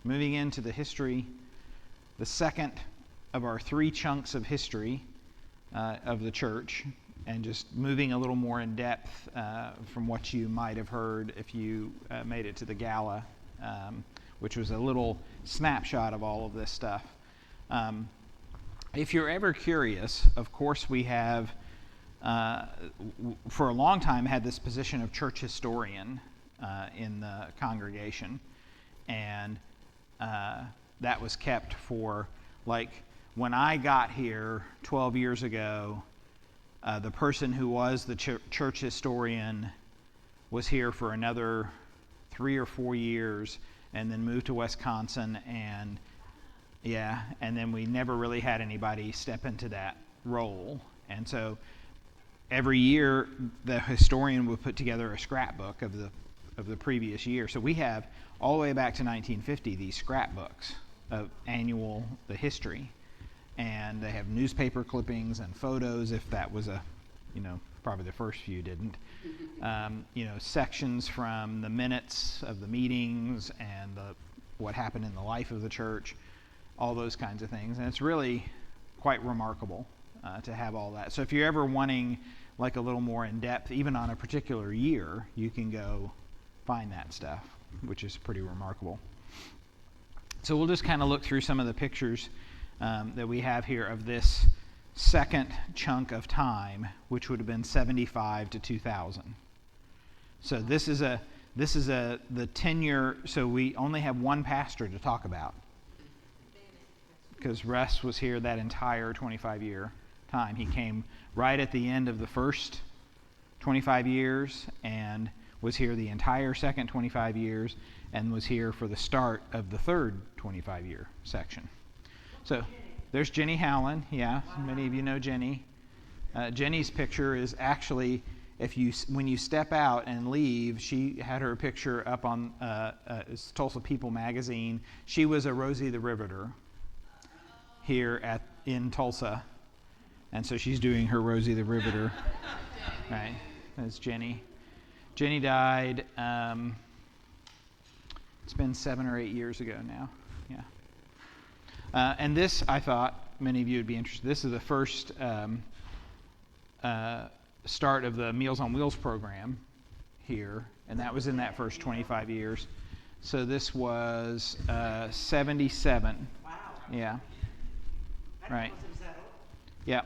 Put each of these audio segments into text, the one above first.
moving into the history, the second of our three chunks of history of the church, and just moving a little more in depth from what you might have heard if you made it to the gala, which was a little snapshot of all of this stuff. If you're ever curious, of course we have, for a long time, had this position of church historian in the congregation, and that was kept for, like, when I got here 12 years ago, the person who was the church historian was here for another 3 or 4 years, and then moved to Wisconsin, and then we never really had anybody step into that role. And so every year the historian would put together a scrapbook of the previous year. So we have all the way back to 1950 these scrapbooks of the history, and they have newspaper clippings and photos, if that was probably the first few didn't. Sections from the minutes of the meetings and what happened in the life of the church, all those kinds of things. And it's really quite remarkable to have all that. So if you're ever wanting like a little more in depth, even on a particular year, you can go find that stuff, which is pretty remarkable. So we'll just kind of look through some of the pictures that we have here of this second chunk of time, which would have been 75 to 2000. So this is the tenure. So we only have one pastor to talk about, because Russ was here that entire 25-year time. He came right at the end of the first 25 years and was here the entire second 25 years and was here for the start of the third 25-year section. So there's Jenny Howland. Yeah, many of you know Jenny. Jenny's picture is actually, when you step out and leave, she had her picture up on Tulsa People magazine. She was a Rosie the Riveter here in Tulsa, and so she's doing her Rosie the Riveter. Right, that's Jenny. Jenny died. It's been 7 or 8 years ago now. Yeah. And this, I thought many of you would be interested. This is the first start of the Meals on Wheels program here, and that was in that first 25 years. So this was 77. Wow. Yeah. Right. Was that old? Yeah.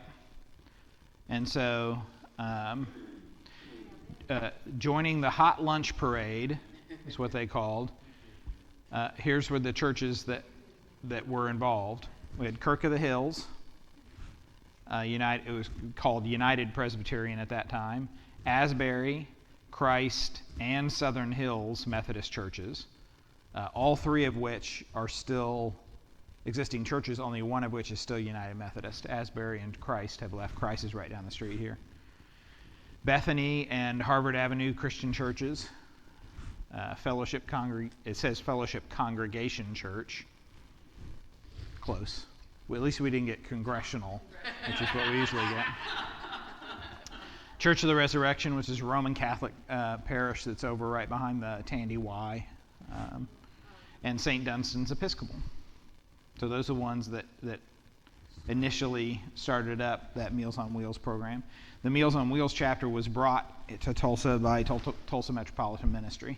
And so joining the hot lunch parade is what they called. Here's where the churches that were involved. We had Kirk of the Hills. It was called United Presbyterian at that time. Asbury, Christ, and Southern Hills Methodist churches, all three of which are still existing churches, only one of which is still United Methodist. Asbury and Christ have left. Christ is right down the street here. Bethany and Harvard Avenue Christian churches. It says Fellowship Congregation Church. Close. Well, at least we didn't get Congregational, which is what we usually get. Church of the Resurrection, which is a Roman Catholic parish that's over right behind the Tandy Y. And St. Dunstan's Episcopal. So those are the ones that initially started up that Meals on Wheels program. The Meals on Wheels chapter was brought to Tulsa by Tulsa Metropolitan Ministry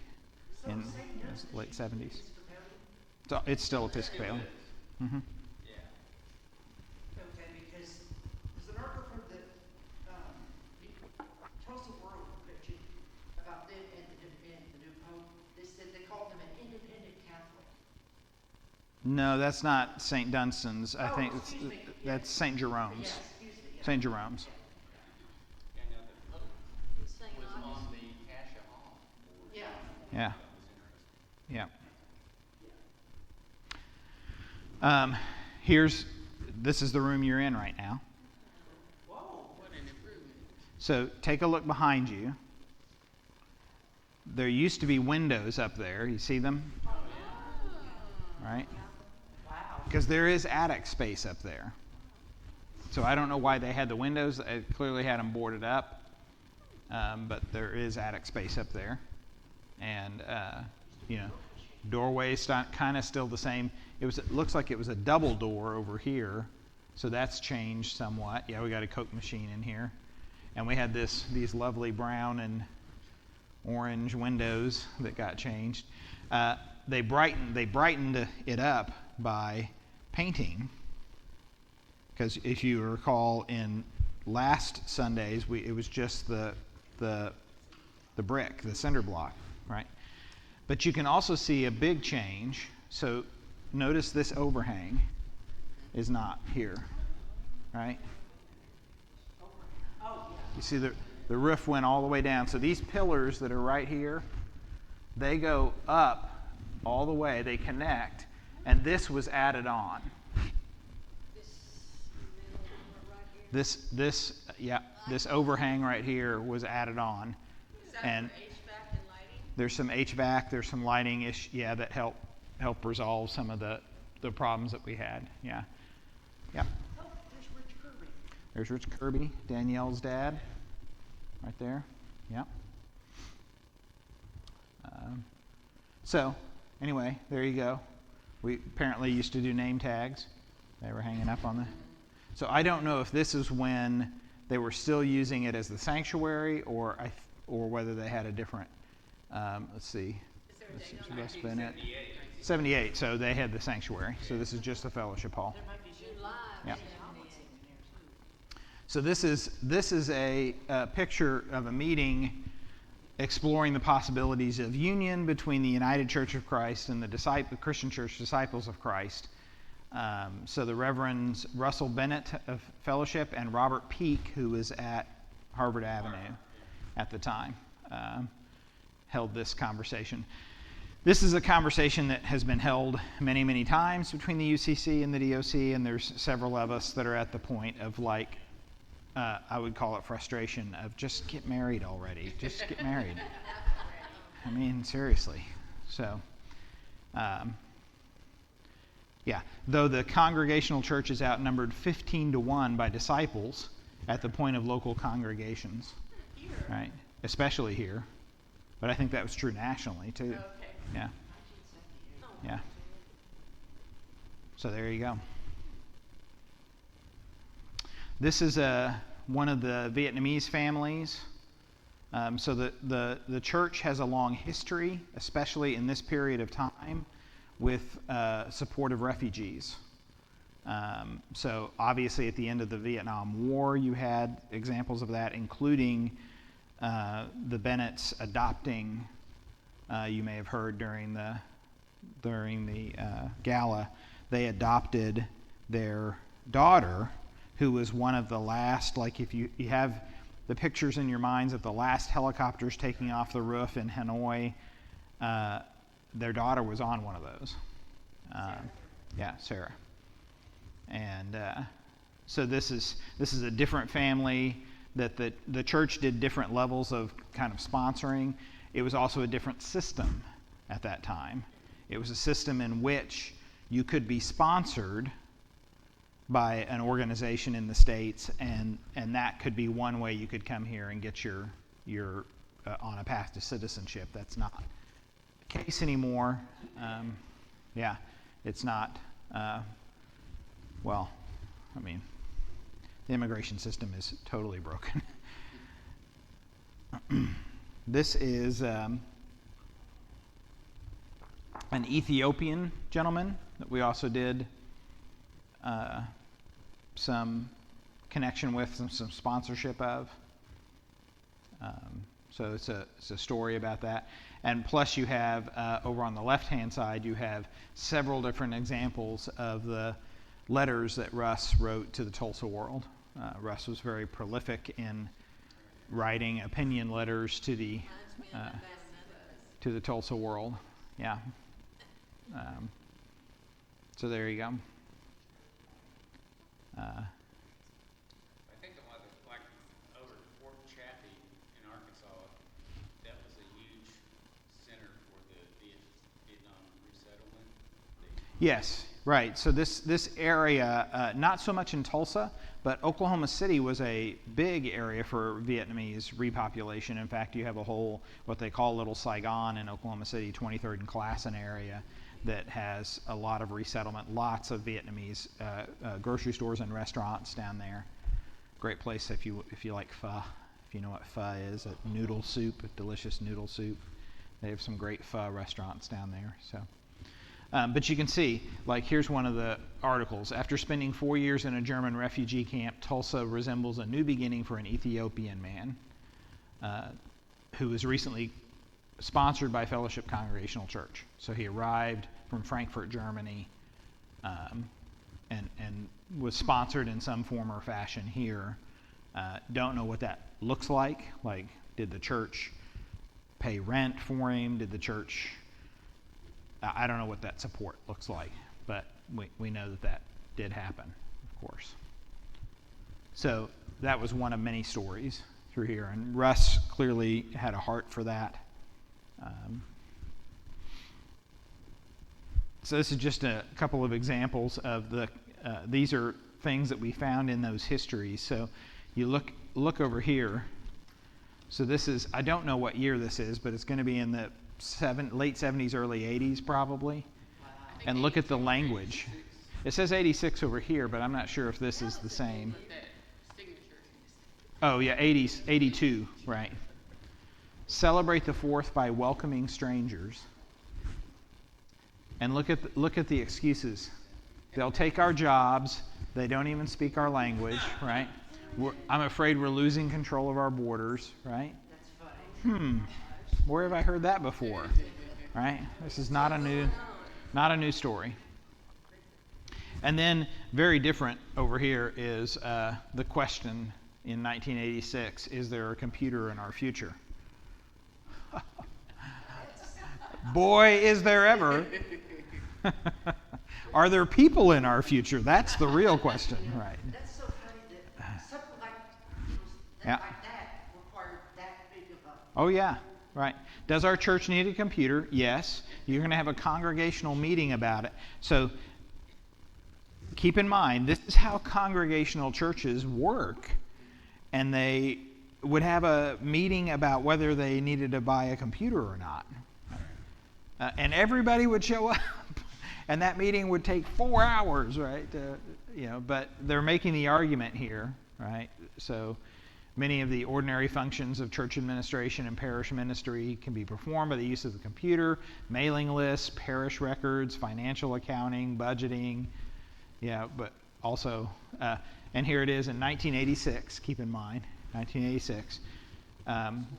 in the late 70s. So it's still Episcopalian. Mm-hmm. Okay, because there's an article from the Tulsa World Picture about them and the new pope. They said they called them an independent Catholic. No, that's not St. Dunstan's. I think that's St. Jerome's. Yes, excuse me. Yeah. St. Jerome's. And the Pope was on the Cassia Hall board. Yeah. Yeah. Yeah. This is the room you're in right now. Whoa, What an improvement. So take a look behind you. There used to be windows up there. You see them? Right? wow. Because there is attic space up there. So I don't know why they had the windows. They clearly had them boarded up. But there is attic space up there. And, Doorway's kind of still the same. It looks like it was a double door over here, so that's changed somewhat. Yeah, we got a Coke machine in here, and we had these lovely brown and orange windows that got changed. They brightened it up by painting, because if you recall, in last Sundays it was just the brick, the cinder block, right? But you can also see a big change. So notice this overhang is not here, right? You see the roof went all the way down. So these pillars that are right here, they go up all the way, they connect, and this was added on. This overhang right here was added on. And HVAC and lighting? there's some HVAC, there's some lighting that help resolve some of the problems that we had. Yeah. Oh, there's Rich Kirby. There's Rich Kirby, Danielle's dad, right there. Yeah. So, anyway, there you go. We apparently used to do name tags. They were hanging up on the... So I don't know if this is when they were still using it as the sanctuary, or whether they had a different... let's see. Is there a date on Russ that? Bennett. 78. So they had the sanctuary. So this is just the fellowship hall. There might be July. Yeah. So this is a picture of a meeting exploring the possibilities of union between the United Church of Christ and the Christian Church Disciples of Christ. So the Reverends Russell Bennett of Fellowship and Robert Peake, who was at Harvard Avenue at the time, held this conversation. This is a conversation that has been held many, many times between the UCC and the DOC, and there's several of us that are at the point of, like, I would call it frustration of just get married already. Just get married. I mean, seriously. So, yeah. Though the Congregational Church is outnumbered 15-1 by disciples at the point of local congregations, right? Especially here. But I think that was true nationally, too. Okay. Yeah. Yeah. So there you go. This is one of the Vietnamese families. So the church has a long history, especially in this period of time, with support of refugees. So obviously at the end of the Vietnam War, you had examples of that, including the Bennetts adopting, you may have heard during the gala, they adopted their daughter, who was one of the last, like if you have the pictures in your minds of the last helicopters taking off the roof in Hanoi, their daughter was on one of those. Yeah, Sarah. And so this is a different family that the church did different levels of kind of sponsoring. It was also a different system at that time. It was a system in which you could be sponsored by an organization in the States, and that could be one way you could come here and get your on a path to citizenship. That's not the case anymore. Yeah, it's not. Well, I mean, the immigration system is totally broken. This is an Ethiopian gentleman that we also did some connection with, some sponsorship of. So it's a story about that. And plus you have, over on the left-hand side, you have several different examples of the letters that Russ wrote to the Tulsa World. Russ was very prolific in writing opinion letters to the Tulsa World. Yeah. So there you go. I think the one that, like, over at Fort Chaffee in Arkansas, that was a huge center for the Vietnam resettlement. Yes, right. So this area, not so much in Tulsa, But Oklahoma City was a big area for Vietnamese repopulation. In fact, you have a whole, what they call Little Saigon in Oklahoma City, 23rd and Classen area, that has a lot of resettlement, lots of Vietnamese grocery stores and restaurants down there. Great place if you like pho, if you know what pho is, a noodle soup, a delicious noodle soup. They have some great pho restaurants down there. So, but you can see, like, here's one of the articles. After spending 4 years in a German refugee camp, Tulsa resembles a new beginning for an Ethiopian man who was recently sponsored by Fellowship Congregational Church. So he arrived from Frankfurt, Germany, and was sponsored in some form or fashion here. Don't know what that looks like. Like, did the church pay rent for him? Did the church... I don't know what that support looks like, but we know that did happen, of course. So that was one of many stories through here, and Russ clearly had a heart for that. So this is just a couple of examples of these are things that we found in those histories. So you look over here. So this is, I don't know what year this is, but it's going to be in the late 70s, early 80s probably. And look at the language. It says 86 over here, but I'm not sure if this is the same. Oh yeah, 82, right. Celebrate the 4th by welcoming strangers. And look at the excuses. They'll take our jobs. They don't even speak our language, right? I'm afraid we're losing control of our borders, right? That's funny. Where have I heard that before? Right? This is not a new story. And then, very different over here is the question in 1986: is there a computer in our future? Boy, is there ever! Are there people in our future? That's the real question, right? That's so funny that something like Yeah. that required that big of a... Oh yeah, right. Does our church need a computer? Yes. You're going to have a congregational meeting about it. So keep in mind, this is how congregational churches work. And they would have a meeting about whether they needed to buy a computer or not. And everybody would show up. And that meeting would take 4 hours, right? But they're making the argument here, right? So many of the ordinary functions of church administration and parish ministry can be performed by the use of the computer, mailing lists, parish records, financial accounting, budgeting. Yeah, but also, and here it is in 1986, keep in mind, 1986.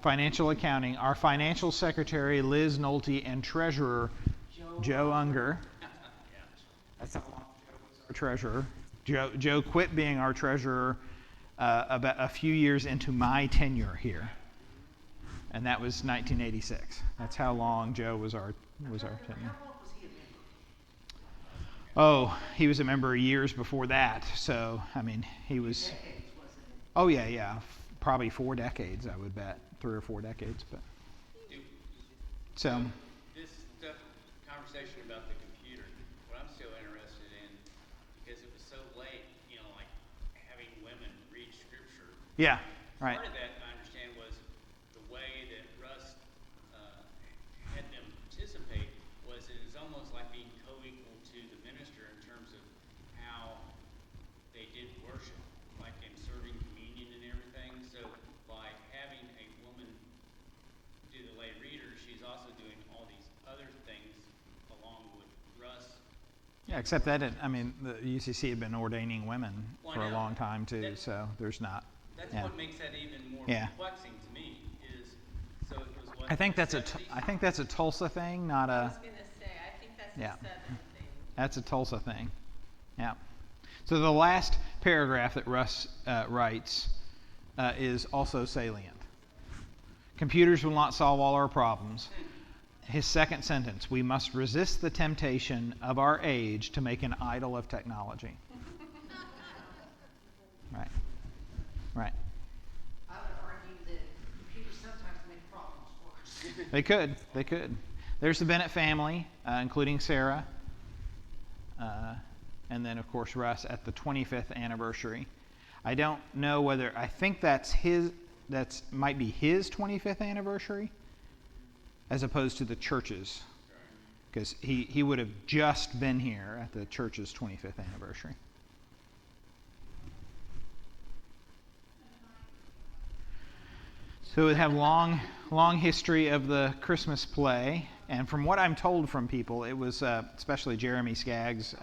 Financial accounting, our financial secretary, Liz Nolte, and treasurer, Joe Unger. That's how long Joe was our treasurer. Joe quit being our treasurer about a few years into my tenure here, and that was 1986. That's how long Joe was our tenure. How long was he a member? Oh, he was a member years before that. So I mean, he was. Decades, wasn't it? Oh yeah, probably 4 decades, I would bet, 3 or 4 decades. But so This stuff, conversation about the computer, what I'm still interested in, because it was so late, like having women read scripture. yeah, right. Part of that, I understand, was the way that Russ had them participate was it was almost like being co-equal to the minister in terms of how they did worship, like in serving communion and everything. So by having a woman do the lay reader, she's also doing all these other things along with Russ. Yeah, except that the UCC had been ordaining women Well, for I a know. long time too. That- So there's not. That's Yeah. what makes that even more Yeah. perplexing to me is, so it was what, I think that's a 70s? Tulsa thing, not I a. was going to say, I think that's Yeah. a Southern thing. That's a Tulsa thing. Yeah. So the last paragraph that Russ writes is also salient. Computers will not solve all our problems. His second sentence: we must resist the temptation of our age to make an idol of technology. Right. Right. I would argue that computers sometimes make problems for us. They could. There's the Bennett family, including Sarah, and then of course Russ at the 25th anniversary. I don't know whether, I think that's might be his 25th anniversary as opposed to the church's, because he would have just been here at the church's 25th anniversary. So we have long history of the Christmas play, and from what I'm told from people, it was especially Jeremy Skaggs.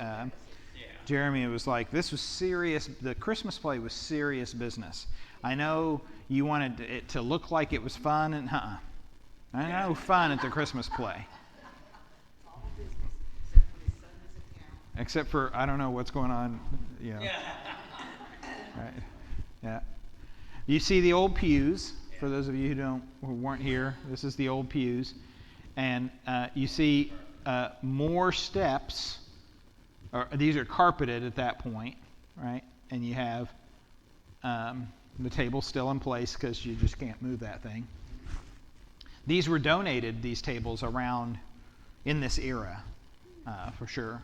Jeremy was like, this was serious. The Christmas play was serious business. I know you wanted it to look like it was fun, and I know fun at the Christmas play. All business, except for his son's account. Except for I don't know what's going on. You know. Right. Yeah. You see the old pews. For those of you who weren't here, this is the old pews, and you see more steps. These are carpeted at that point, right? And you have the table still in place because you just can't move that thing. These were donated, these tables, around in this era, for sure.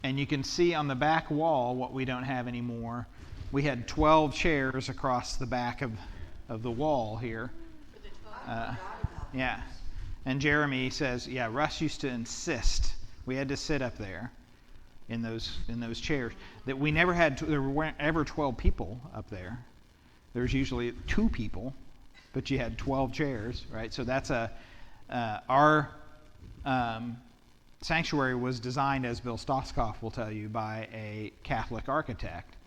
And you can see on the back wall what we don't have anymore. We had 12 chairs across the back of the wall here. For the 12. Yeah. And Jeremy says, yeah, Russ used to insist we had to sit up there in those chairs. That we never had, there weren't ever 12 people up there. There's usually 2 people, but you had 12 chairs, right? So that's our sanctuary was designed, as Bill Stoskoff will tell you, by a Catholic architect.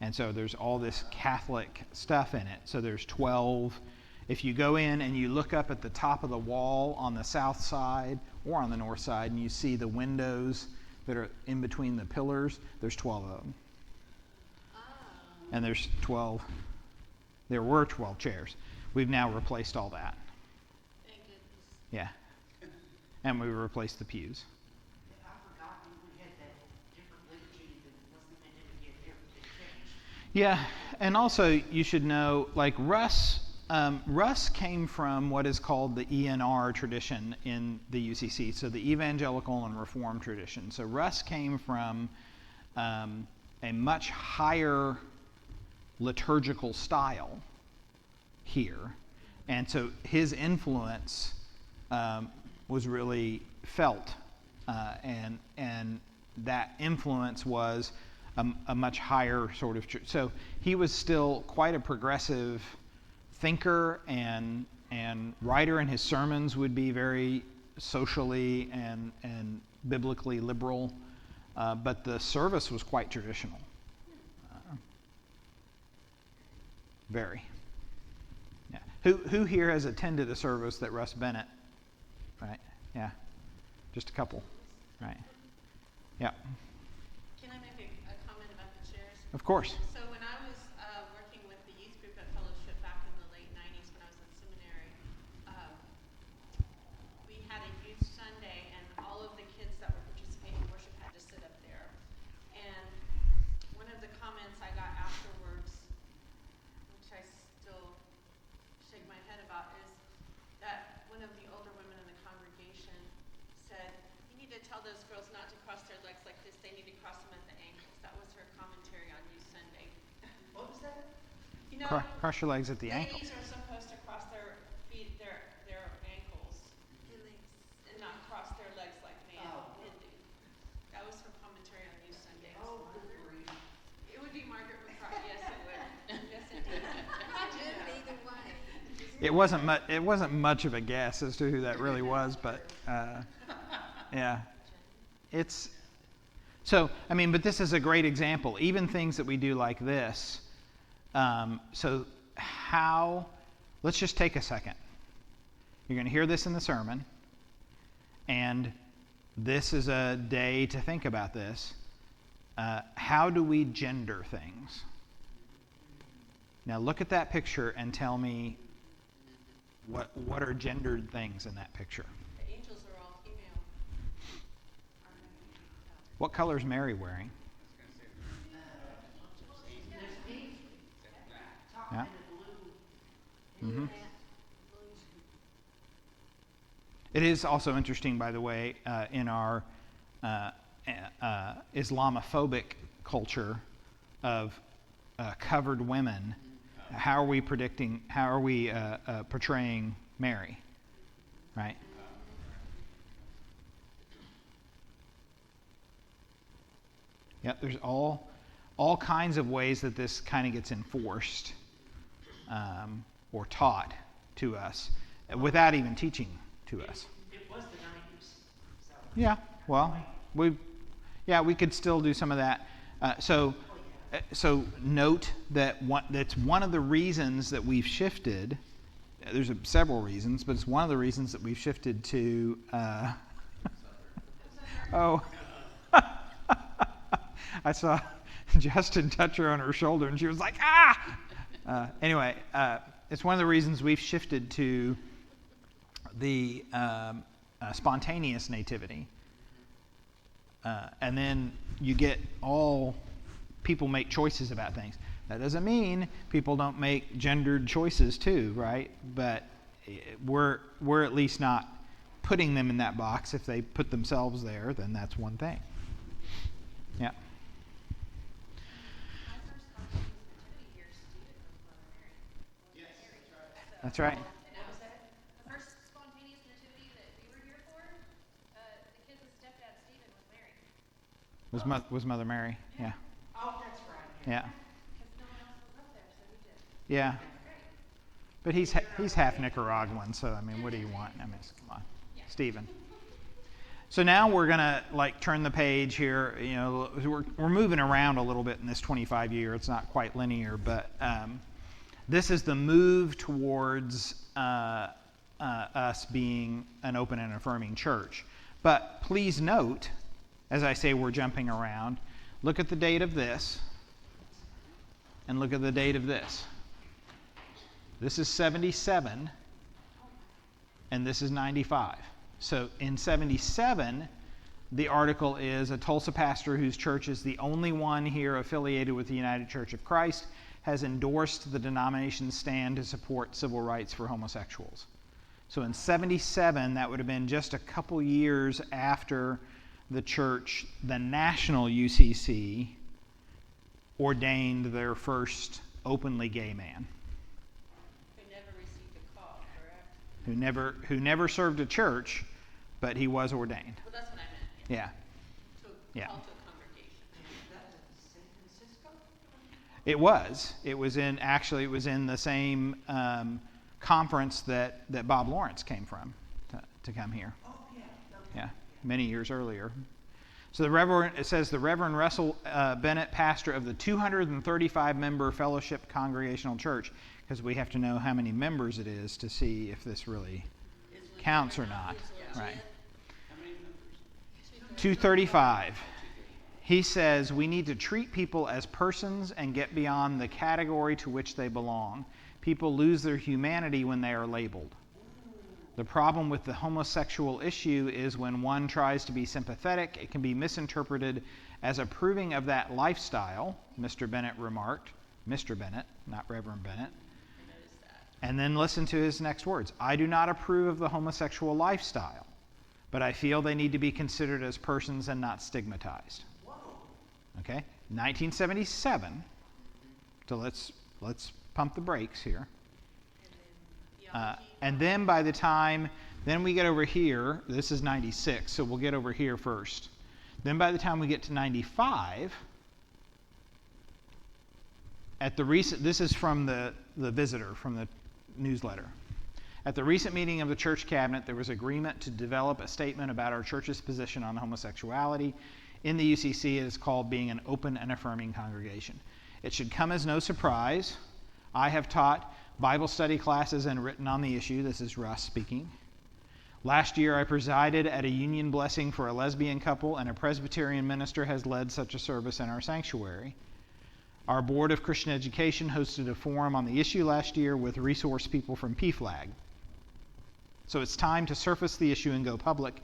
And so there's all this Catholic stuff in it. So there's 12. If you go in and you look up at the top of the wall on the south side or on the north side and you see the windows that are in between the pillars, there's 12 of them. And there's 12. There were 12 chairs. We've now replaced all that. Thank goodness. Yeah. And we replaced the pews. I forgot we had that different liturgy that wasn't meant to get everything changed. Yeah, and also you should know, like Russ came from what is called the ENR tradition in the UCC, so the Evangelical and Reformed tradition. So Russ came from a much higher liturgical style here, and so his influence was really felt, and that influence was a much higher sort of. So he was still quite a progressive thinker and writer, and his sermons would be very socially and biblically liberal, but the service was quite traditional. Very. Yeah. Who here has attended a service that Russ Bennett? Right. Yeah. Just a couple. Right. Yeah. Can I make a comment about the chairs? Of course. So when I was working with the youth group at Fellowship back in the late 90s when I was in seminary, we had a youth Sunday and all of the kids that were participating in worship had to sit up there. And one of the comments I got afterwards, which I still shake my head about, is that one of the older women in the congregation said, "You need to tell those girls not to cross their legs like this, they need to cross them at the ankles." That was her commentary on Youth Sunday. What was that? You know, Cross your legs at the ankles. ladies are supposed to cross their feet, their ankles, and not cross their legs like men do. That was her commentary on Youth Sunday. Oh, good grief. It would be Margaret McCarthy. Yes, it would. Yes, indeed. Either way. It wasn't much of a guess as to who that really was, but yeah, it's so. I mean, but this is a great example. Even things that we do like this. So how? Let's just take a second. You're going to hear this in the sermon, and this is a day to think about this. How do we gender things? Now look at that picture and tell me what are gendered things in that picture. The angels are all female. What color is Mary wearing? There's pink, top Yeah. and the blue. Mm-hmm. It is also interesting, by the way, in our Islamophobic culture of covered women, how are we portraying Mary, right? Yeah, there's all kinds of ways that this kind of gets enforced or taught to us without even teaching to us. It was the 90s, so. Yeah, well, we could still do some of that. So note that that's one of the reasons that we've shifted. There's several reasons, but it's one of the reasons that we've shifted to. I saw Justin touch her on her shoulder, and she was like, "Ah!" Anyway, it's one of the reasons we've shifted to the spontaneous nativity. And then you get people make choices about things. That doesn't mean people don't make gendered choices too, right? But we're at least not putting them in that box. If they put themselves there, then that's one thing. Yeah. My first spontaneous nativity here, Stephen was Mother Mary. That's right. The first spontaneous nativity that we were here for, the kid's stepdad, Stephen, was Mary. Was Mother Mary? Yeah. Oh, that's right. Yeah. Because no one else was up there, so we did. Yeah. But he's half Nicaraguan, so I mean, what do you want? I mean, come on, Stephen. So now we're gonna turn the page here. You know, we're moving around a little bit in this 25 year. It's not quite linear, but this is the move towards us being an open and affirming church. But please note, as I say, we're jumping around. Look at the date of this, and look at the date of this. This is 77, and this is 95. So in 77, the article is a Tulsa pastor whose church is the only one here affiliated with the United Church of Christ has endorsed the denomination's stand to support civil rights for homosexuals. So in 77, that would have been just a couple years after the church, the national UCC, ordained their first openly gay man. Who never received a call, correct? Who never served a church, but he was ordained. Well, that's what I meant. Yeah. To Yeah. call to a congregation. That was San Francisco? It was in the same conference that Bob Lawrence came from to come here. Oh, yeah. Yeah, many years earlier. So the Reverend Russell Bennett, pastor of the 235-member Fellowship Congregational Church, because we have to know how many members it is to see if this really counts or not. Right. How many members? 235. He says we need to treat people as persons and get beyond the category to which they belong. People lose their humanity when they are labeled. The problem with the homosexual issue is when one tries to be sympathetic, it can be misinterpreted as approving of that lifestyle, Mr. Bennett remarked. Mr. Bennett, not Reverend Bennett. And then listen to his next words. I do not approve of the homosexual lifestyle, but I feel they need to be considered as persons and not stigmatized. Okay? 1977. So let's pump the brakes here. And then by the time, then we get over here, this is 96, so we'll get over here first. Then by the time we get to 95, this is from the Visitor, from the newsletter. At the recent meeting of the church cabinet, there was agreement to develop a statement about our church's position on homosexuality. In the UCC, it is called being an open and affirming congregation. It should come as no surprise. I have taught Bible study classes and written on the issue. This is Russ speaking. Last year, I presided at a union blessing for a lesbian couple, and a Presbyterian minister has led such a service in our sanctuary. Our Board of Christian Education hosted a forum on the issue last year with resource people from PFLAG. So it's time to surface the issue and go public.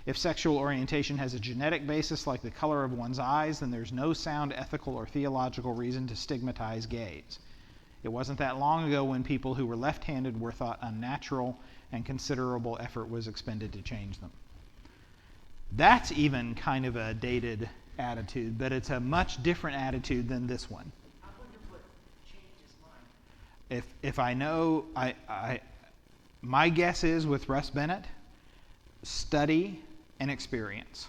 If sexual orientation has a genetic basis like the color of one's eyes, then there's no sound ethical or theological reason to stigmatize gays. It wasn't that long ago when people who were left-handed were thought unnatural and considerable effort was expended to change them. That's even kind of a dated attitude, but it's a much different attitude than this one. I wonder what changed his mind. If I know, my guess is with Russ Bennett, study and experience.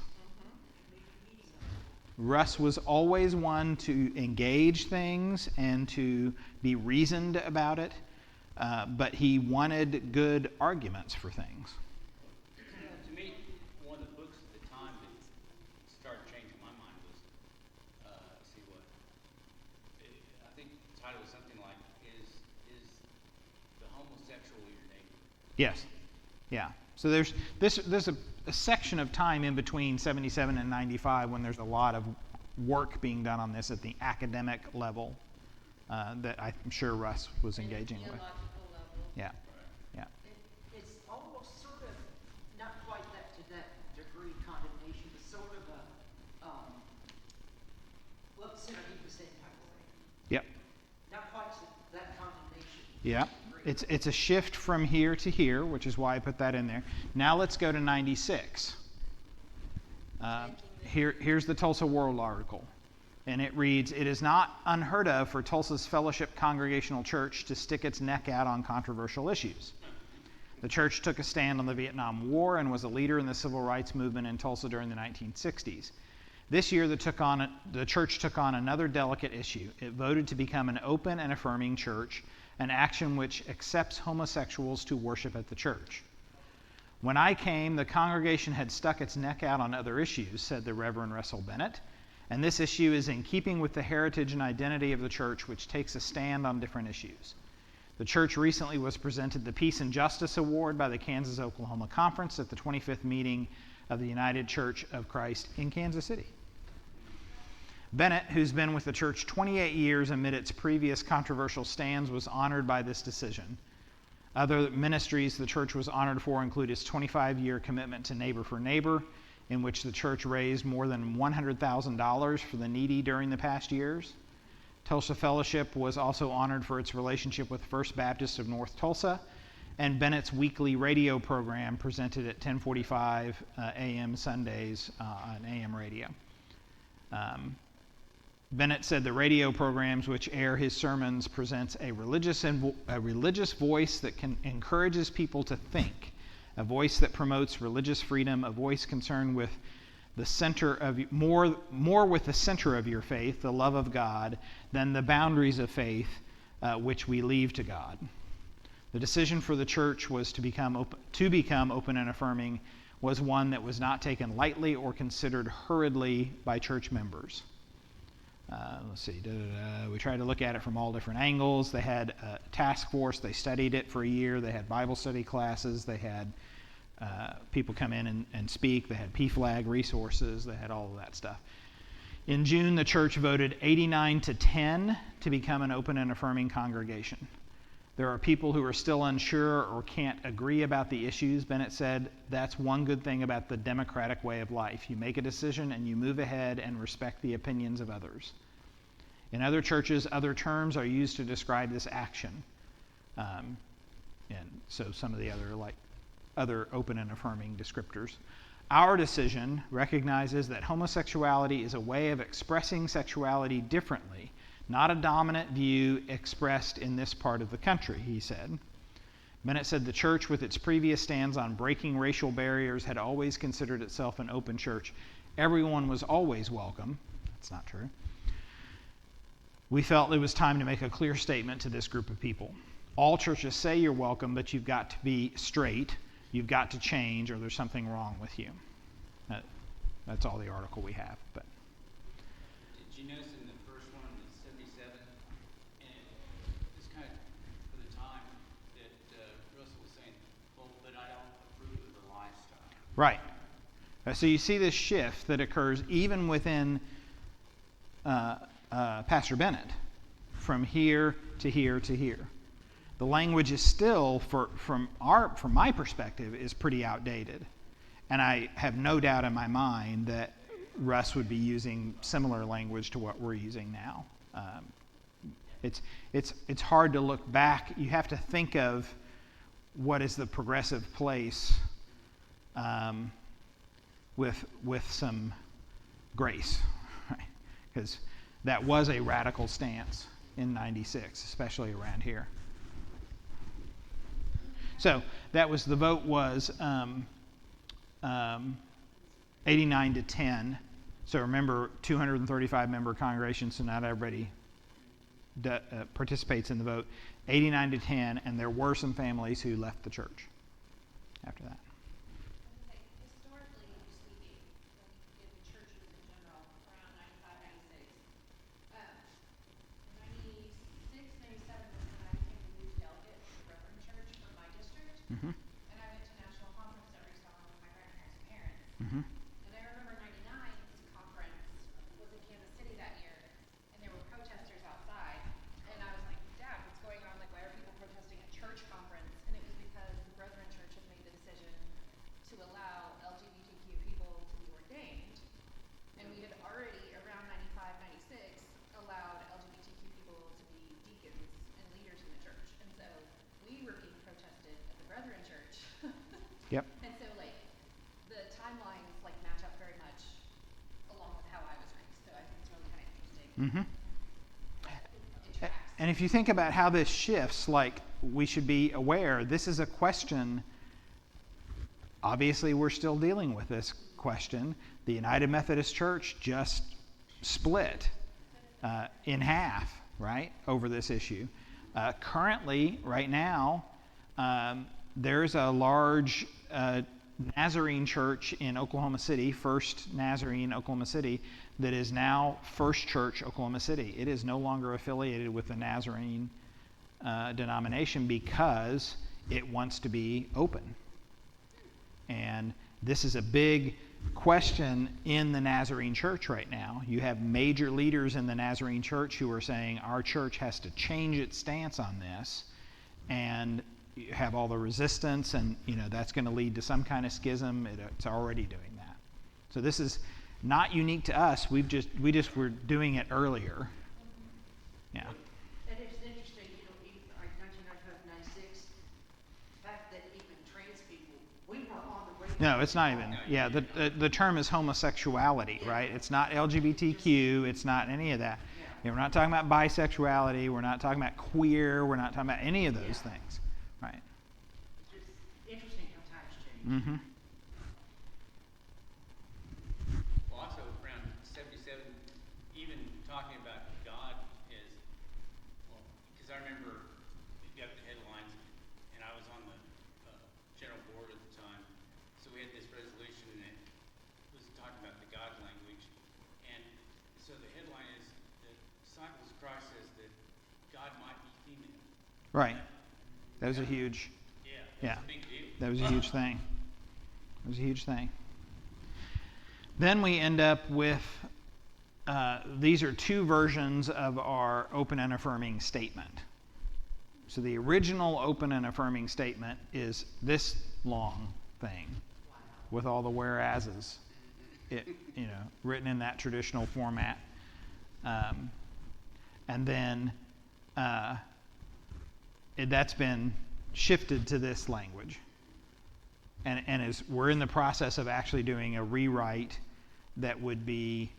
Russ was always one to engage things and to be reasoned about it, but he wanted good arguments for things. To me, one of the books at the time that started changing my mind was, I think the title was something like, is the homosexual your neighbor? Yes. Yeah. So there's a section of time in between 77 and 95 when there's a lot of work being done on this at the academic level that I'm sure Russ was engaging with. Theological level. Yeah. Yeah. It's almost sort of, not quite that to that degree condemnation, but sort of a, well, Senator, he was saying type of way. Yep. Not quite that condemnation. Yeah. It's a shift from here to here, which is why I put that in there. Now let's go to 96. Here's the Tulsa World article. And it reads, "It is not unheard of for Tulsa's Fellowship Congregational Church to stick its neck out on controversial issues. The church took a stand on the Vietnam War and was a leader in the civil rights movement in Tulsa during the 1960s. This year, the church took on another delicate issue. It voted to become an open and affirming church, an action which accepts homosexuals to worship at the church. When I came, the congregation had stuck its neck out on other issues," said the Reverend Russell Bennett, "and this issue is in keeping with the heritage and identity of the church, which takes a stand on different issues. The church recently was presented the Peace and Justice Award by the Kansas-Oklahoma Conference at the 25th meeting of the United Church of Christ in Kansas City." Bennett, who's been with the church 28 years amid its previous controversial stands, was honored by this decision. Other ministries the church was honored for include its 25-year commitment to Neighbor for Neighbor, in which the church raised more than $100,000 for the needy during the past years. Tulsa Fellowship was also honored for its relationship with First Baptist of North Tulsa, and Bennett's weekly radio program presented at 10:45 a.m. Sundays on AM radio. Bennett said the radio programs which air his sermons presents a religious voice that encourages people to think, a voice that promotes religious freedom, a voice concerned with the center of more with the center of your faith, the love of God, than the boundaries of faith which we leave to God. The decision for the church was to become open and affirming was one that was not taken lightly or considered hurriedly by church members. We tried to look at it from all different angles. They had a task force. They studied it for a year. They had Bible study classes. They had people come in and speak. They had PFLAG resources. They had all of that stuff. In June, the church voted 89-10 to become an open and affirming congregation. There are people who are still unsure or can't agree about the issues. Bennett said, "That's one good thing about the democratic way of life. You make a decision and you move ahead and respect the opinions of others." In other churches, other terms are used to describe this action. And so some of the other open and affirming descriptors. Our decision recognizes that homosexuality is a way of expressing sexuality differently, not a dominant view expressed in this part of the country, he said. Bennett said the church, with its previous stands on breaking racial barriers, had always considered itself an open church. Everyone was always welcome. That's not true. We felt it was time to make a clear statement to this group of people. All churches say you're welcome, but you've got to be straight, you've got to change, or there's something wrong with you. That's all the article we have. But Did you notice in the first one, the 77, and it's kind of for the time that Russell was saying, well, but I don't approve of the lifestyle. right. So you see this shift that occurs even within Pastor Bennett, from here to here to here. The language is still, from my perspective, is pretty outdated. And I have no doubt in my mind that Russ would be using similar language to what we're using now. It's hard to look back. You have to think of what is the progressive place with some grace, right? Because that was a radical stance in '96, especially around here. So that was, the vote was 89 to 10. So remember, 235 member congregation, so not everybody participates in the vote. 89 to 10, and there were some families who left the church after that. Historically speaking, in churches in general, around 95, 96, 96, 97 was when I became the youth delegate for the Brethren Church for my district. Mm-hmm. And I went to national conference every summer with my grandparents and parents. Mm-hmm. And I remember 99's conference was in Kansas City that year, and there were protesters outside. And I was like, Dad, what's going on? Like, why are people protesting at church conference? And it was because the Brethren Church had made the decision to allow LGBTQ people to be ordained. And we had already, around 95, 96, allowed LGBTQ people to be deacons and leaders in the church. And so we were being protested at the Brethren Church. Yep. And so, like, the timelines, like, match up very much along with how I was raised. So I think it's really kind of interesting. Mm-hmm. It tracks. And if you think about how this shifts, like, we should be aware, this is a question. Obviously, we're still dealing with this question. The United Methodist Church just split in half, right, over this issue. Currently, right now, there's a large Nazarene church in Oklahoma City, First Nazarene, Oklahoma City, that is now First Church, Oklahoma City. It is no longer affiliated with the Nazarene denomination because it wants to be open. And this is a big question in the Nazarene church right now. You have major leaders in the Nazarene church who are saying our church has to change its stance on this, and you have all the resistance, and that's going to lead to some kind of schism. It's already doing that. So this is not unique to us. We just were doing it earlier. Yeah. And it's interesting, even like 1995, 96, the fact that even trans people, we weren't on the radar. No, it's not even. Yeah, the term is homosexuality, right? It's not LGBTQ. It's not any of that. We're not talking about bisexuality. We're not talking about queer. We're not talking about any of those things, right? It's just interesting how times change. Mm-hmm. Well, also around 77, even talking about God is, well, because I remember you got the headlines, and I was on the general board at the time, so we had this resolution that was talking about the God language, and so the headline is that Disciples of Christ says that God might be female. Right. That was a huge. Yeah, that's a big deal. That was a huge thing. It was a huge thing. Then we end up with, these are two versions of our open and affirming statement. So the original open and affirming statement is this long thing with all the whereases, written in that traditional format. And then that's been shifted to this language. And as we're in the process of actually doing a rewrite that would be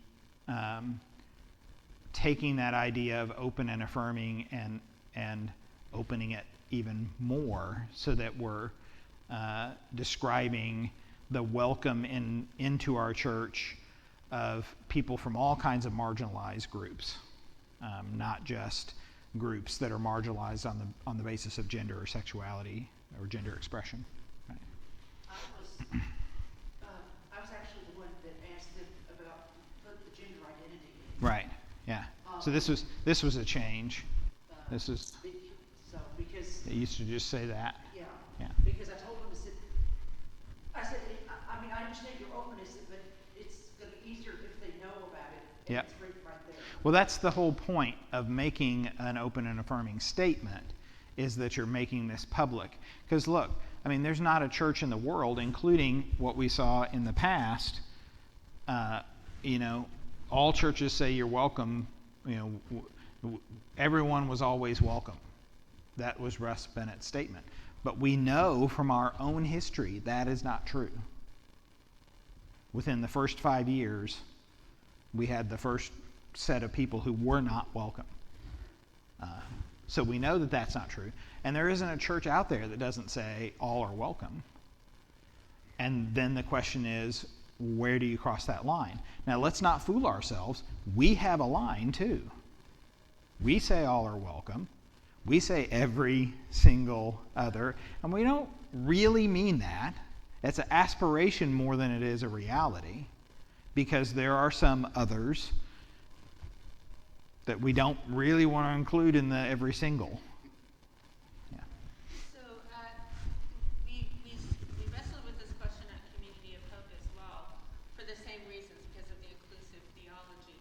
taking that idea of open and affirming and opening it even more so that we're describing the welcome into our church of people from all kinds of marginalized groups, not just groups that are marginalized on the basis of gender or sexuality or gender expression. Right. I was actually the one that asked them about put the gender identity in. Right. Yeah. So this was a change. This is. So because. They used to just say that. Yeah. Yeah. Because I told them, I said, I mean, I understand your openness, but it's going to be easier if they know about it. And Yep. it's right there. Well, that's the whole point of making an open and affirming statement, is that you're making this public. Because look, I mean, there's not a church in the world, including what we saw in the past. All churches say you're welcome. Everyone was always welcome. That was Russ Bennett's statement. But we know from our own history that is not true. within the first 5 years, we had the first set of people who were not welcome. So we know that that's not true. And there isn't a church out there that doesn't say all are welcome. And then the question is, where do you cross that line? Now, let's not fool ourselves. We have a line too. We say all are welcome. We say every single other. And we don't really mean that. It's an aspiration more than it is a reality, because there are some others that we don't really want to include in the every single. Yeah. So, we wrestled with this question at Community of Hope as well, for the same reasons, because of the inclusive theology.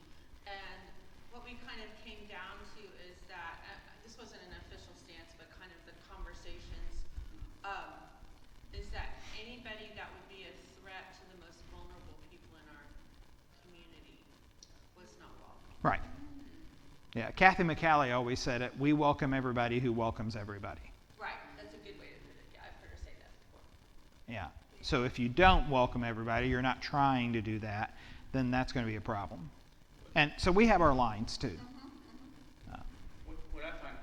And what we kind of came down to is that, this wasn't an official stance, but kind of the conversations, is that anybody that would be a threat to the most vulnerable people in our community was not welcome. Right. Yeah, Kathy McCallie always said it, we welcome everybody who welcomes everybody. Right, that's a good way to put it. Yeah, I've heard her say that before. Yeah. So if you don't welcome everybody, you're not trying to do that, then that's going to be a problem. And so we have our lines too. What I find,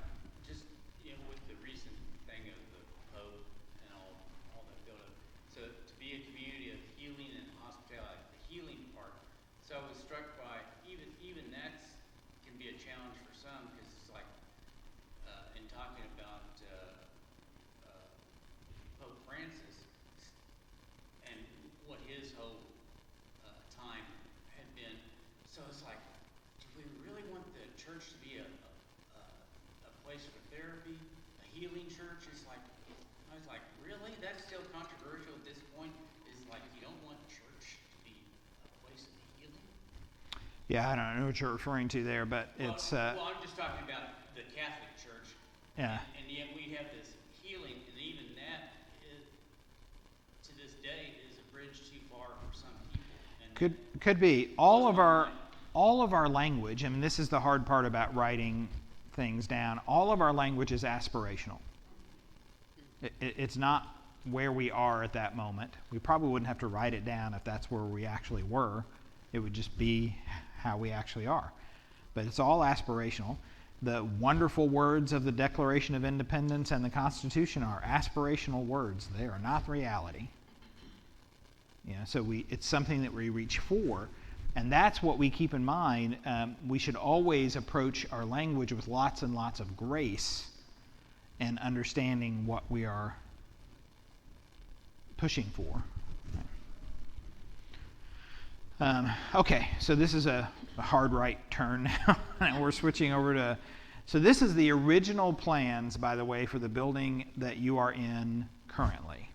just, with the recent thing of the Pope and all that build-up, so to be a community of healing and hospitality, the healing part. So I was struck by, even that's can be a challenge for some, because it's like, in talking about Pope Francis and what his whole time had been. So it's like, do we really want the church to be a place for therapy, a healing church? I was like, really? That's still controversial at this point? Is like, you don't want church to be a place of healing? Yeah, I don't know what you're referring to there, but it's... well, I'm just talking about the Catholic Church. Yeah. And yet we have this healing, and even that, to this day, is a bridge too far for some people. And Could be. All of our language, I mean, this is the hard part about writing things down, all of our language is aspirational. It's not where we are at that moment. We probably wouldn't have to write it down if that's where we actually were. It would just be how we actually are. But it's all aspirational. The wonderful words of the Declaration of Independence and the Constitution are aspirational words. They are not reality. So it's something that we reach for. And that's what we keep in mind. We should always approach our language with lots and lots of grace and understanding what we are pushing for. Okay, so this is a hard right turn now. And we're switching over to... So this is the original plans, by the way, for the building that you are in currently.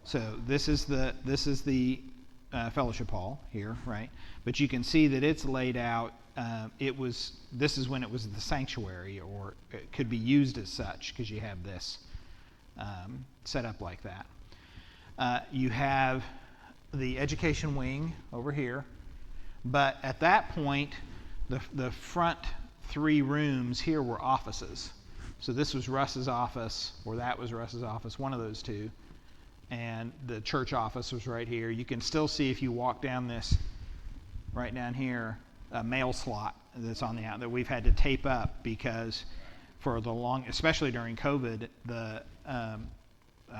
So this is the fellowship hall here, right? But you can see that it's laid out. This is when it was the sanctuary, or it could be used as such, because you have this set up like that. You have the education wing over here, but at that point, the front 3 rooms here were offices. So this was Russ's office, or that was Russ's office, one of those two. And the church office was right here. You can still see, if you walk down this, right down here, a mail slot that's on the out that we've had to tape up, because for the long, especially during COVID, the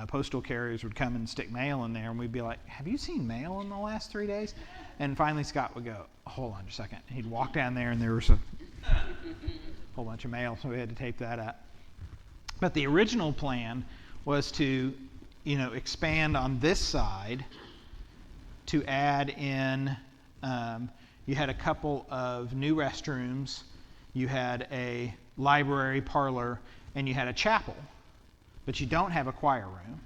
postal carriers would come and stick mail in there, and we'd be like, have you seen mail in the last 3 days? And finally Scott would go, hold on just a second. He'd walk down there and there was a whole bunch of mail, so we had to tape that up. But the original plan was to expand on this side to add in, you had a couple of new restrooms, you had a library parlor, and you had a chapel, but you don't have a choir room,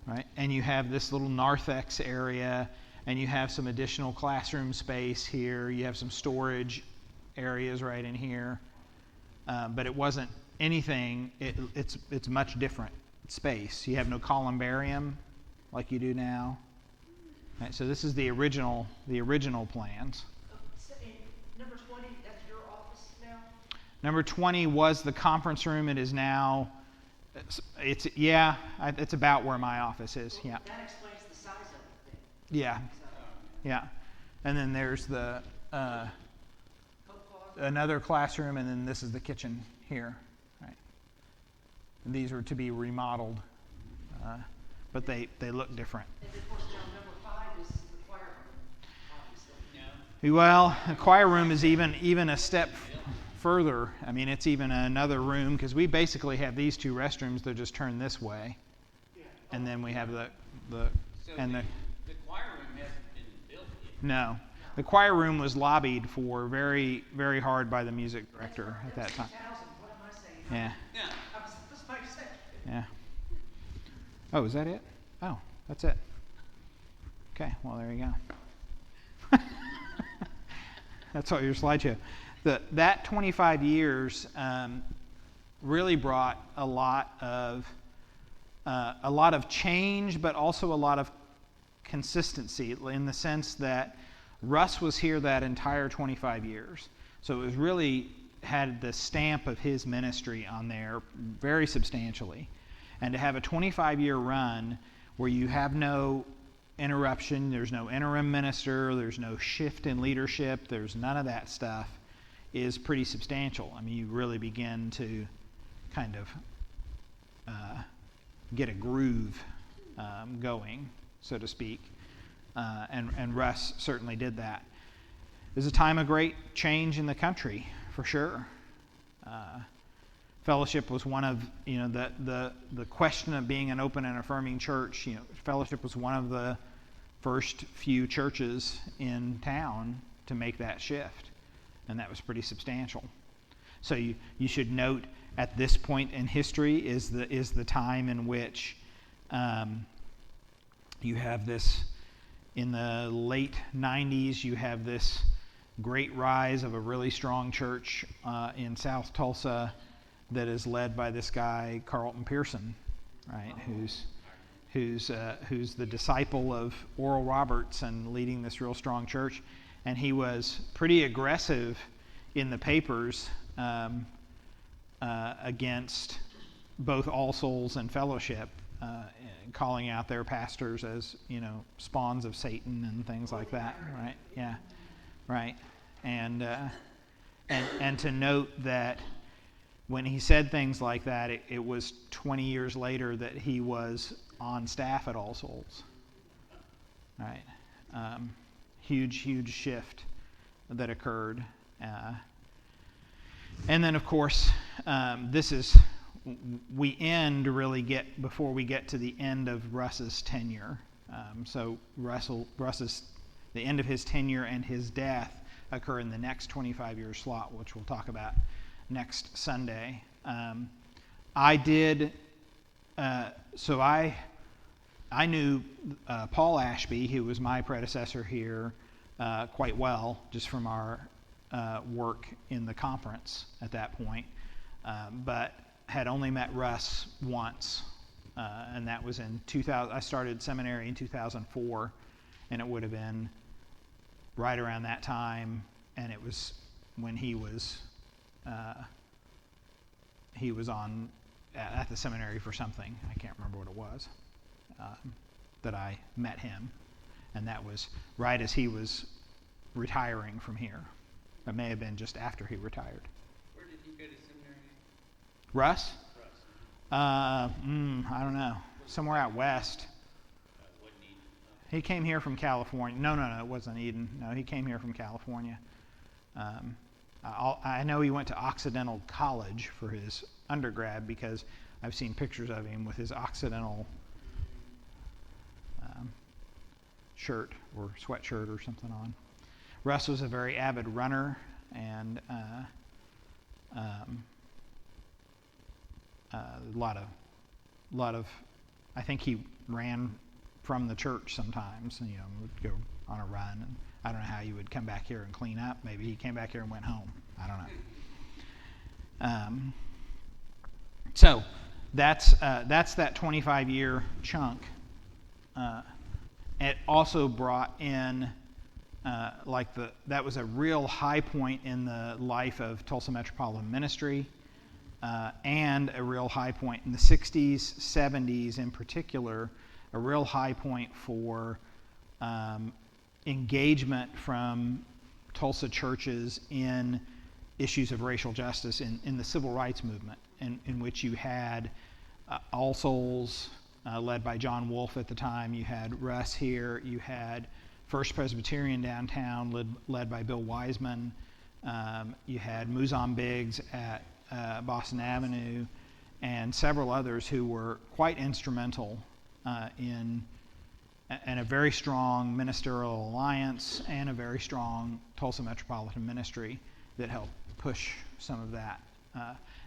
right? And you have this little narthex area, and you have some additional classroom space here, you have some storage areas right in here, but it wasn't anything, it's much different space. You have no columbarium like you do now. Right, so this is the original plans. So in number 20, that's your office now? Number 20 was the conference room. It is now, it's about where my office is. Well, Yeah. that explains the size of it Yeah, yeah. And then there's the another classroom, and then this is the kitchen here. Right. These are to be remodeled, but they look different. And of course, now number 5 is the choir room, obviously. No, Well, the choir room is even a step further. I mean, it's even another room because we basically have these two restrooms. They're just turned this way, and then we have the so and the choir room hasn't been built yet. no, the choir room was lobbied for very very hard by the music director at that time. 2000, what am I saying? Yeah, Yeah. I was just about to say. yeah. Oh, is that it? Oh, that's it. Okay, well there you go. That's all your slideshow. That 25 years really brought a lot of change, but also a lot of consistency in the sense that Russ was here that entire 25 years. So it was really had the stamp of his ministry on there very substantially. And to have a 25-year run where you have no interruption, there's no interim minister, there's no shift in leadership, there's none of that stuff, is pretty substantial. I mean, you really begin to kind of get a groove going, so to speak. And Russ certainly did that. It was a time of great change in the country, for sure. Fellowship was one of, the question of being an open and affirming church. Fellowship was one of the first few churches in town to make that shift, and that was pretty substantial. So you should note at this point in history is the time in which you have this, in the late 90s, you have this great rise of a really strong church in South Tulsa that is led by this guy Carlton Pearson, right? Who's the disciple of Oral Roberts and leading this real strong church, and he was pretty aggressive in the papers against both All Souls and Fellowship, calling out their pastors as spawns of Satan and things like that, right? Yeah, right. And to note that when he said things like that, it was 20 years later that he was on staff at All Souls, right? Huge shift that occurred. And then, of course, before we get to the end of Russ's tenure. So the end of his tenure and his death occur in the next 25-year slot, which we'll talk about next Sunday. I knew Paul Ashby, who was my predecessor here, quite well, just from our work in the conference at that point, but had only met Russ once, and that was in 2000. I started seminary in 2004, and it would have been right around that time, and it was when he was on at the seminary for something. I can't remember what it was that I met him, and that was right as he was retiring from here. It may have been just after he retired. Where did he go to seminary? Russ? Russ. I don't know. Somewhere out west. Wasn't he? He came here from California. No, it wasn't Eden. No, he came here from California. I know he went to Occidental College for his undergrad because I've seen pictures of him with his Occidental shirt or sweatshirt or something on. Russ was a very avid runner and a lot of I think he ran from the church sometimes, would go on a run, and I don't know how you would come back here and clean up. Maybe he came back here and went home. I don't know. So that's that 25-year chunk. It also brought in that was a real high point in the life of Tulsa Metropolitan Ministry, and a real high point in the 60s, 70s in particular, a real high point for engagement from Tulsa churches in issues of racial justice in the civil rights movement, in which you had All Souls, led by John Wolfe at the time. You had Russ here. You had First Presbyterian downtown, led by Bill Wiseman. You had Muzan Biggs at Boston Avenue, and several others who were quite instrumental in a very strong ministerial alliance and a very strong Tulsa Metropolitan Ministry that helped push some of that.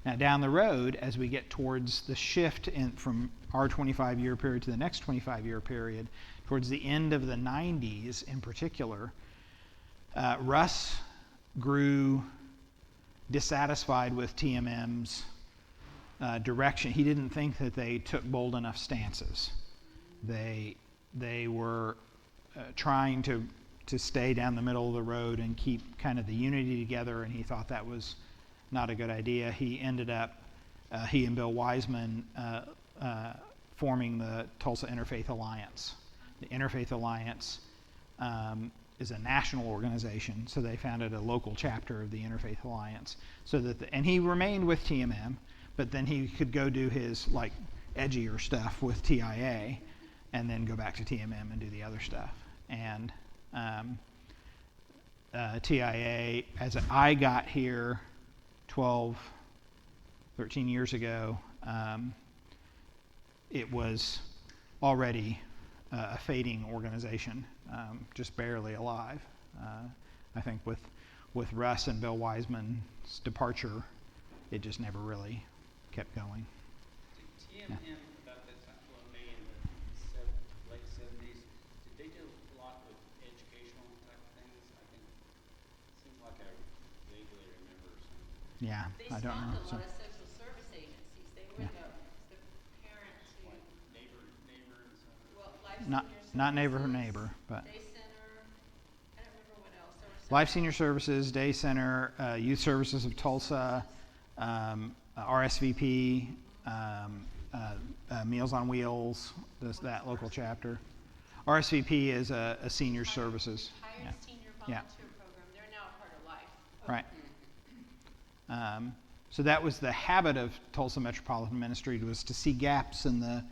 Now down the road, as we get towards the shift from our 25-year period to the next 25-year period, towards the end of the 90s in particular, Russ grew dissatisfied with TMM's direction. He didn't think that they took bold enough stances. They were trying to stay down the middle of the road and keep kind of the unity together, and he thought that was not a good idea. He ended up, he and Bill Wiseman, forming the Tulsa Interfaith Alliance. The Interfaith Alliance is a national organization, so they founded a local chapter of the Interfaith Alliance. And he remained with TMM, but then he could go do his like edgier stuff with TIA, and then go back to TMM and do the other stuff. And TIA, as I got here 12, 13 years ago, it was already a fading organization, just barely alive. I think with Russ and Bill Wiseman's departure, it just never really kept going. TMM, about that time, well, maybe in the late 70s, did they do a lot with educational type things? I think it seems like I vaguely remember some. Yeah, They I don't spawned know. a So, lot of social service agencies. They were Yeah. the parents who, Like neighbor and some. well, Life not Senior neighbor Services, neighbor, but Day Center, I don't remember what else. There were Life several. Senior Services, Day Center, Youth Services of Tulsa, RSVP, Meals on Wheels, that local chapter. RSVP is a senior services. Retired Yeah. senior Yeah. volunteer program. They're now a part of Life. Right. So that was the habit of Tulsa Metropolitan Ministry, was to see gaps in the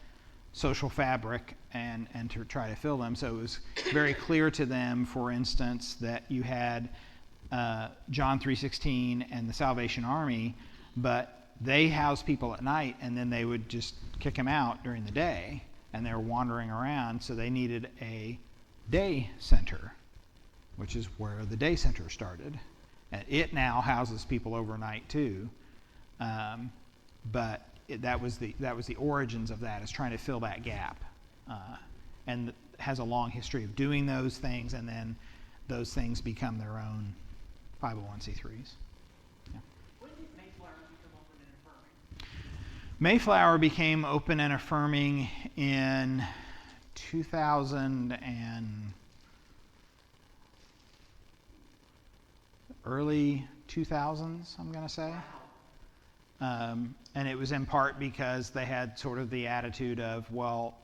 social fabric and to try to fill them. So it was very clear to them, for instance, that you had John 3:16 and the Salvation Army, but they housed people at night, and then they would just kick them out during the day, and they were wandering around, so they needed a day center, which is where the day center started. And it now houses people overnight too, but that was the origins of that, is trying to fill that gap, and has a long history of doing those things, and then those things become their own 501c3s. Yeah. When did Mayflower become open and affirming? Mayflower became open and affirming in 2000 and early 2000s, I'm going to say. And it was in part because they had sort of the attitude of, well,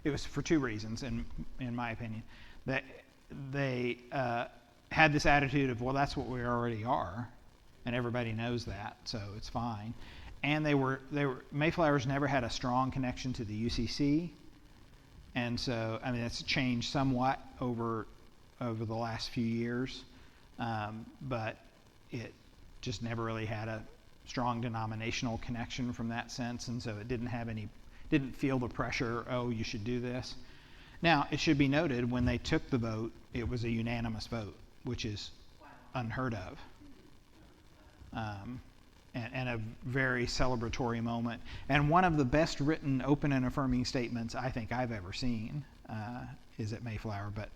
it was for two reasons, in my opinion. That they had this attitude of, well, that's what we already are, and everybody knows that, so it's fine. And Mayflower's never had a strong connection to the UCC, and so, I mean, it's changed somewhat over the last few years, but it just never really had a strong denominational connection from that sense, and so it didn't feel the pressure, oh, you should do this. Now, it should be noted, when they took the vote, it was a unanimous vote, which is unheard of, and a very celebratory moment, and one of the best written open and affirming statements I think I've ever seen is at Mayflower, but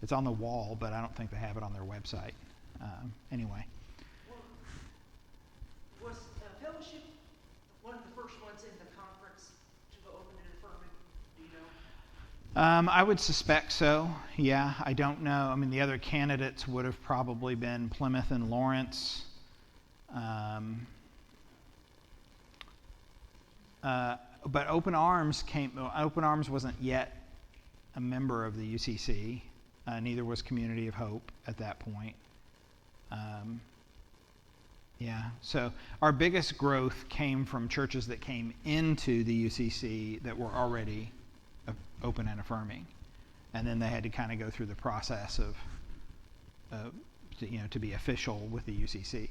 it's on the wall, but I don't think they have it on their website. Anyway. Was Fellowship one of the first ones in the conference to go open and affirming? Do you know? I would suspect so. Yeah, I don't know. I mean, the other candidates would have probably been Plymouth and Lawrence. But Open Arms wasn't yet a member of the UCC. Neither was Community of Hope at that point. Yeah, so our biggest growth came from churches that came into the UCC that were already open and affirming, and then they had to kind of go through the process of, to be official with the UCC.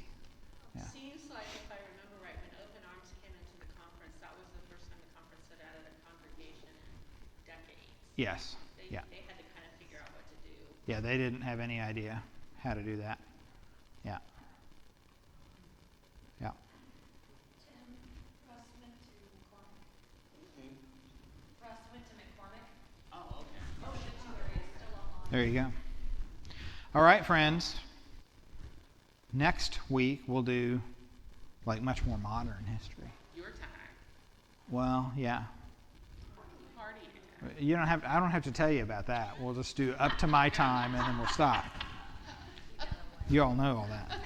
Yeah. Seems like, if I remember right, when Open Arms came into the conference, that was the first time the conference had added a congregation in decades. Yes. They Yeah. had to kind of figure out what to do. Yeah, they didn't have any idea how to do that. Yeah. Yeah. Russ went to McCormick. Russ went to McCormick. Oh, okay. Oh, the tour is still online. There you go. All right, friends. Next week we'll do like much more modern history. Your time. Well, yeah. Party. I don't have to tell you about that. We'll just do up to my time and then we'll stop. You all know all that.